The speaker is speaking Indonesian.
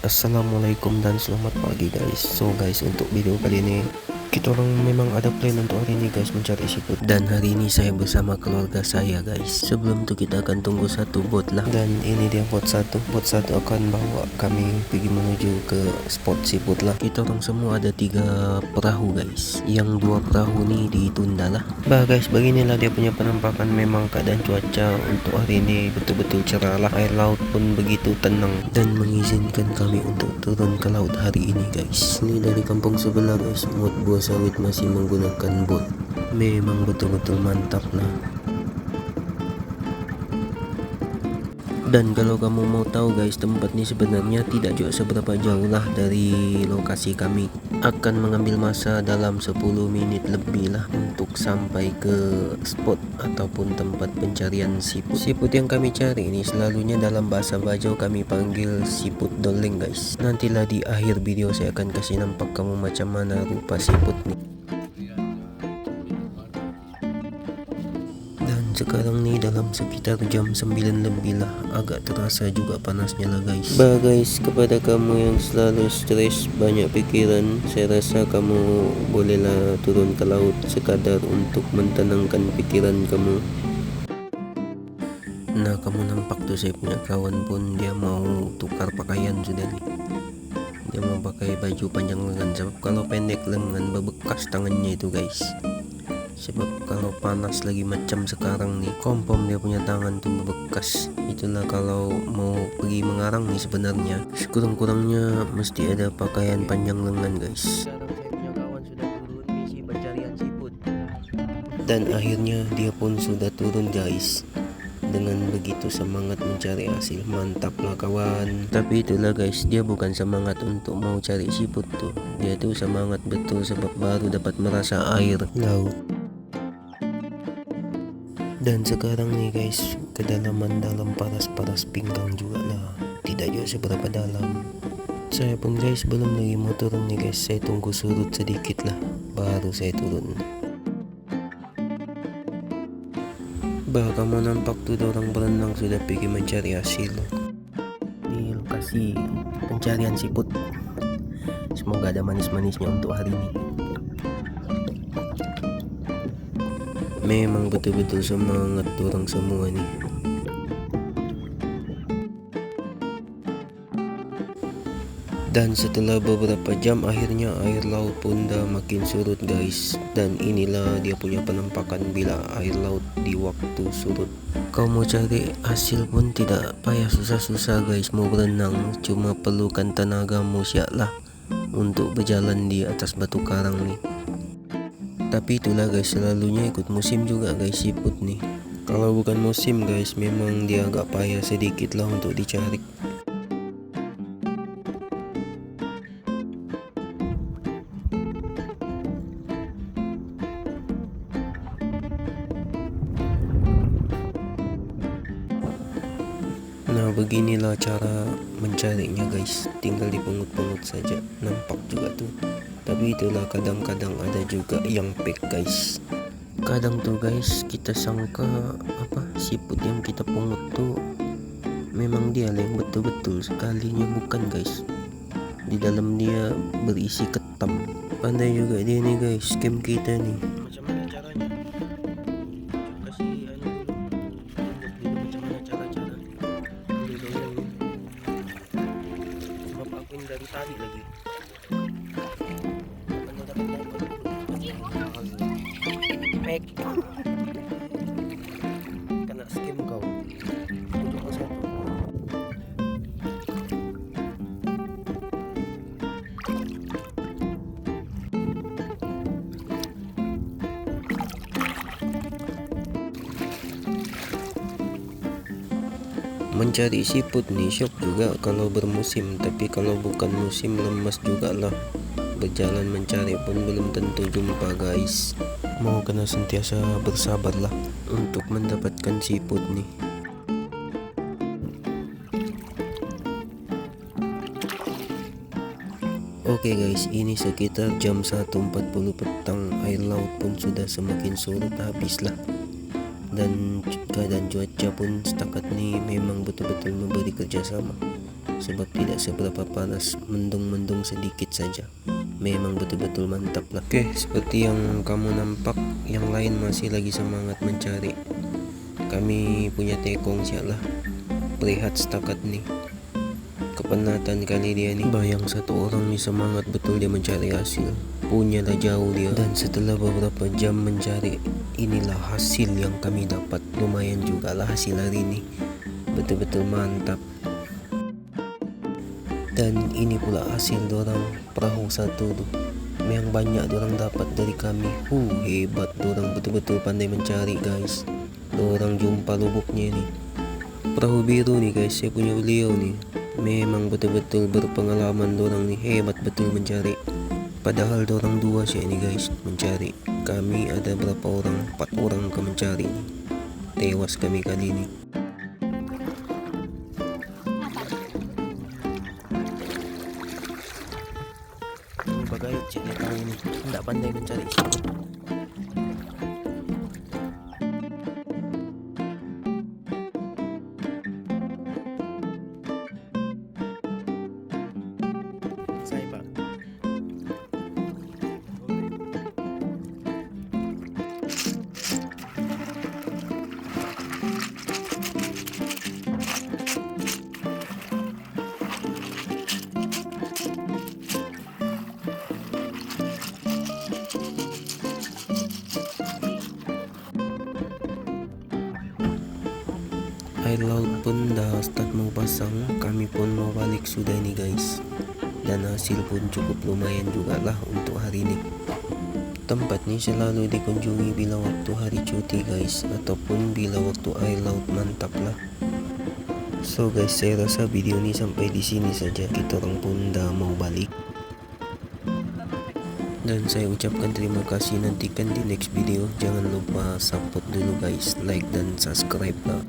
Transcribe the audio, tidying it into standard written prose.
Assalamualaikum dan selamat pagi guys. So guys, untuk video kali ini kita orang memang ada plan untuk hari ini guys, mencari seafood. Dan hari ini saya bersama keluarga saya guys. Sebelum itu kita akan tunggu satu bot lah. Dan ini dia bot satu. Bot satu akan bawa kami pergi menuju ke spot seafood lah. Kita orang semua ada 3 perahu guys. Yang 2 perahu ni ditunda lah. Bah guys, beginilah dia punya penampakan. Memang keadaan cuaca untuk hari ini betul-betul cerah lah. Air laut pun begitu tenang dan mengizinkan kami untuk turun ke laut hari ini guys. Ini dari kampung sebelah guys, Mut Buah Sawit masih menggunakan bot. Memang betul-betul mantap lah. Dan kalau kamu mau tahu guys, tempat ini sebenarnya tidak juga seberapa jauh lah dari lokasi kami. Akan mengambil masa dalam 10 menit lebih lah untuk sampai ke spot ataupun tempat pencarian siput. Siput yang kami cari ini selalunya dalam bahasa Bajau kami panggil siput doleng guys. Nantilah di akhir video saya akan kasih nampak kamu macam mana rupa siput nih. Sekarang nih dalam sekitar jam 9 lebih lah. Agak terasa juga panasnya lah guys. Bah guys, kepada kamu yang selalu stres, banyak pikiran, saya rasa kamu bolehlah turun ke laut sekadar untuk mentenangkan pikiran kamu. Nah, kamu nampak tuh saya punya kawan pun dia mau tukar pakaian sudah nih. Dia mau pakai baju panjang lengan, sebab kalau pendek lengan bebekas tangannya itu guys. Sebab kalau panas lagi macam sekarang nih, kompom dia punya tangan tuh bekas. Itulah kalau mau pergi mengarang nih sebenarnya sekurang-kurangnya mesti ada pakaian panjang lengan guys. Sekarang saya punya kawan sudah turun misi pencarian siput. Dan akhirnya dia pun sudah turun guys. Dengan begitu semangat mencari hasil, mantap lah kawan. Tapi itulah guys, dia bukan semangat untuk mau cari siput tuh. Dia tuh semangat betul sebab baru dapat merasa air laut. Dan sekarang nih guys, kedalaman dalam paras-paras pinggang juga lah, tidak juga seberapa dalam. Saya pun guys belum lagi mau turun nih guys, saya tunggu surut sedikit lah baru saya turun. Bah, kamu nampak tuh orang berenang sudah pergi mencari hasil. Ini lokasi pencarian siput. Semoga ada manis-manisnya untuk hari ini. Memang betul-betul semangat orang semua nih. Dan setelah beberapa jam akhirnya air laut pun dah makin surut guys. Dan inilah dia punya penampakan bila air laut di waktu surut. Kau mau cari hasil pun tidak payah susah-susah guys. Mau berenang cuma perlukan tenagamu siap lah untuk berjalan di atas batu karang nih. Tapi itulah guys, selalunya ikut musim juga guys siput nih. Kalau bukan musim guys, memang dia agak payah sedikit lah untuk dicari. Nah, beginilah cara mencarinya guys, tinggal dipungut-pungut saja. Nampak juga tuh. Tapi itulah kadang-kadang ada juga yang fake guys. Kadang tuh guys kita sangka siput yang kita pungut tuh memang dia yang betul-betul, sekalinya bukan guys. Di dalam dia berisi ketam. Pandai juga dia nih guys, scam kita nih. Macam mana caranya? Kasih dulu macam mana cara-cara. Bapak aku dari tadi lagi. Pek kena skim kau. Coba satu. Mencari siput nih syok juga kalau bermusim, tapi kalau bukan musim lemas juga lah. Berjalan mencari pun belum tentu jumpa guys. Mau kena sentiasa bersabar lah untuk mendapatkan siput nih. Oke guys, ini sekitar jam 1.40 petang. Air laut pun sudah semakin surut habis lah. Dan keadaan cuaca pun setakat ini memang betul-betul memberi kerjasama. sebab tidak seberapa panas, mendung-mendung sedikit saja. Memang betul-betul mantap lah. Oke, seperti yang kamu nampak, yang lain masih lagi semangat mencari. Kami punya tekong sialah. Lihat setakat nih, kepenatan kali dia nih. Bayang satu orang nih semangat betul dia mencari hasil. Punyalah jauh dia. Dan setelah beberapa jam mencari, inilah hasil yang kami dapat. Lumayan juga lah hasil hari ini. Betul-betul mantap. Dan ini pula hasil dorang perahu satu tuh. Yang banyak dorang dapat dari kami. Hebat, dorang betul-betul pandai mencari guys. Dorang jumpa lubuknya nih. Perahu biru nih guys, saya punya beliau nih. Memang betul-betul berpengalaman dorang nih, hebat betul mencari. Padahal dorang dua sih ini guys mencari. Kami ada berapa orang? 4 orang ke mencari nih. Tewas kami kali ini. Bagayot sih dia tahu ini, tidak pandai mencari sih. Saya pak. Air laut pun dah start mau pasang, kami pun mau balik sudah nih guys. Dan hasil pun cukup lumayan juga lah untuk hari ini. Tempat ini selalu dikunjungi bila waktu hari cuti guys, ataupun bila waktu air laut mantap lah. So guys, saya rasa video ini sampai di sini saja. Kita orang pun dah mau balik. Dan saya ucapkan terima kasih, nantikan di next video. Jangan lupa support dulu guys, like dan subscribe lah.